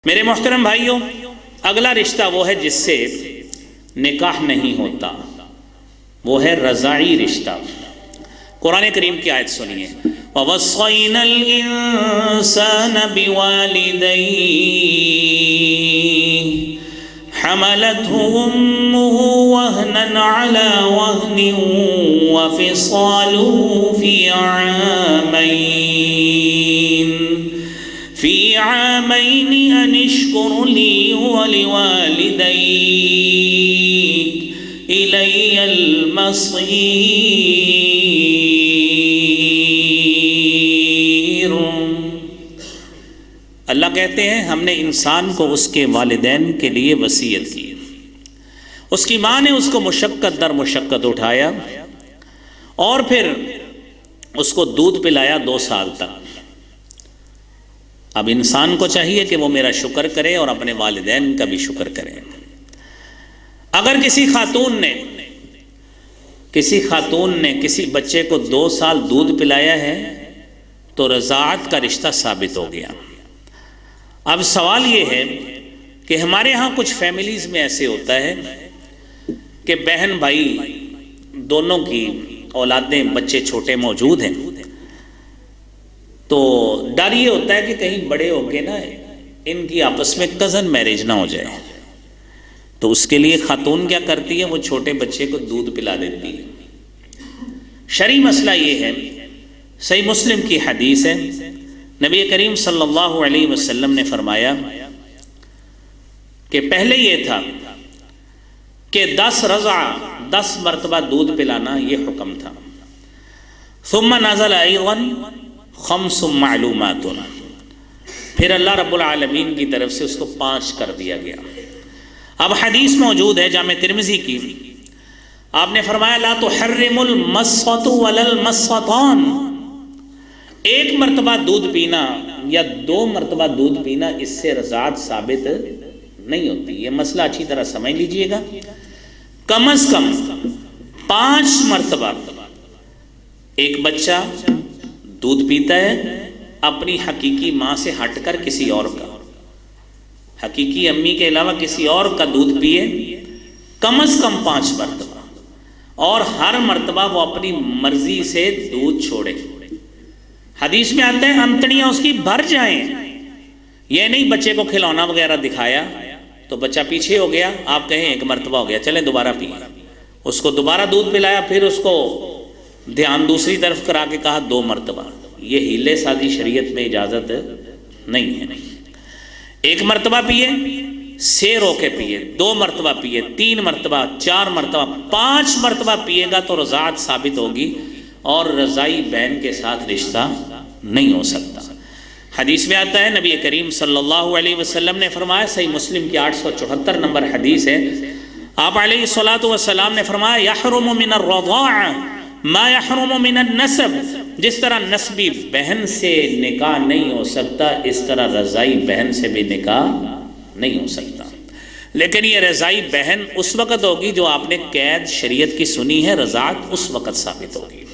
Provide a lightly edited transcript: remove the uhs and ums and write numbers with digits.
میرے محترم بھائیوں، اگلا رشتہ وہ ہے جس سے نکاح نہیں ہوتا، وہ ہے رضاعی رشتہ۔ قرآن کریم کی آیت سنیے، وَوَصَّيْنَا الْإِنسَانَ بِوَالِدَيْهِ حَمَلَتْهُ أُمُّهُ وَهْنًا عَلَى وَهْنٍ وَفِصَالُهُ فِي عَامَيْنِ أَنِ اشْكُرْ لِي وَلِوَالِدَيْكَ إِلَيَّ الْمَصِيرُ۔ اللہ کہتے ہیں ہم نے انسان کو اس کے والدین کے لیے وصیت کی، اس کی ماں نے اس کو مشقت در مشقت اٹھایا اور پھر اس کو دودھ پلایا 2 سال تک۔ اب انسان کو چاہیے کہ وہ میرا شکر کرے اور اپنے والدین کا بھی شکر کرے۔ اگر کسی خاتون نے کسی بچے کو 2 سال دودھ پلایا ہے تو رضاعت کا رشتہ ثابت ہو گیا۔ اب سوال یہ ہے کہ ہمارے ہاں کچھ فیملیز میں ایسے ہوتا ہے کہ بہن بھائی دونوں کی اولادیں بچے چھوٹے موجود ہیں، تو ڈر یہ ہوتا ہے کہ کہیں بڑے ہو کے نا ان کی آپس میں کزن میرج نہ ہو جائے، تو اس کے لیے خاتون کیا کرتی ہے، وہ چھوٹے بچے کو دودھ پلا دیتی ہے۔ شرعی مسئلہ یہ ہے، صحیح مسلم کی حدیث ہے، نبی کریم صلی اللہ علیہ وسلم نے فرمایا کہ پہلے یہ تھا کہ 10 رضع 10 مرتبہ دودھ پلانا یہ حکم تھا، ثم نزل ایضا 5 معلومات، پھر اللہ رب العالمین کی طرف سے اس کو 5 کر دیا گیا۔ اب حدیث موجود ہے جامع ترمذی کی، آپ نے فرمایا لا تحرم المصۃ ولا المصۃان، 1 مرتبہ دودھ پینا یا 2 مرتبہ دودھ پینا اس سے رضاعت ثابت نہیں ہوتی۔ یہ مسئلہ اچھی طرح سمجھ لیجئے گا، کم از کم 5 مرتبہ ایک بچہ دودھ پیتا ہے اپنی حقیقی ماں سے ہٹ کر کسی اور کا، حقیقی امی کے علاوہ کسی اور کا دودھ پیے کم از کم 5 مرتبہ، اور ہر مرتبہ وہ اپنی مرضی سے دودھ چھوڑے۔ حدیث میں آتا ہے انتڑیاں اس کی بھر جائیں، یہ نہیں بچے کو کھلونا وغیرہ دکھایا تو بچہ پیچھے ہو گیا، آپ کہیں 1 مرتبہ ہو گیا چلیں دوبارہ پئیں، اس کو دوبارہ دودھ پلایا، پھر اس کو دھیان دوسری طرف کرا کے کہا 2 مرتبہ۔ یہ ہیلے سازی شریعت میں اجازت نہیں ہے۔ 1 مرتبہ پیے، سے رو کے پیے، 2 مرتبہ پیے، 3 مرتبہ، 4 مرتبہ، 5 مرتبہ پیے گا تو رضاعت ثابت ہوگی اور رضائی بہن کے ساتھ رشتہ نہیں ہو سکتا۔ حدیث میں آتا ہے نبی کریم صلی اللہ علیہ وسلم نے فرمایا، صحیح مسلم کی 874 نمبر حدیث ہے، آپ علیہ الصلوۃ والسلام نے فرمایا یحرم من الرضاعہ ما یحرم من النسب، جس طرح نسبی بہن سے نکاح نہیں ہو سکتا اس طرح رضائی بہن سے بھی نکاح نہیں ہو سکتا۔ لیکن یہ رضائی بہن اس وقت ہوگی جو آپ نے قید شریعت کی سنی ہے، رضاعت اس وقت ثابت ہوگی۔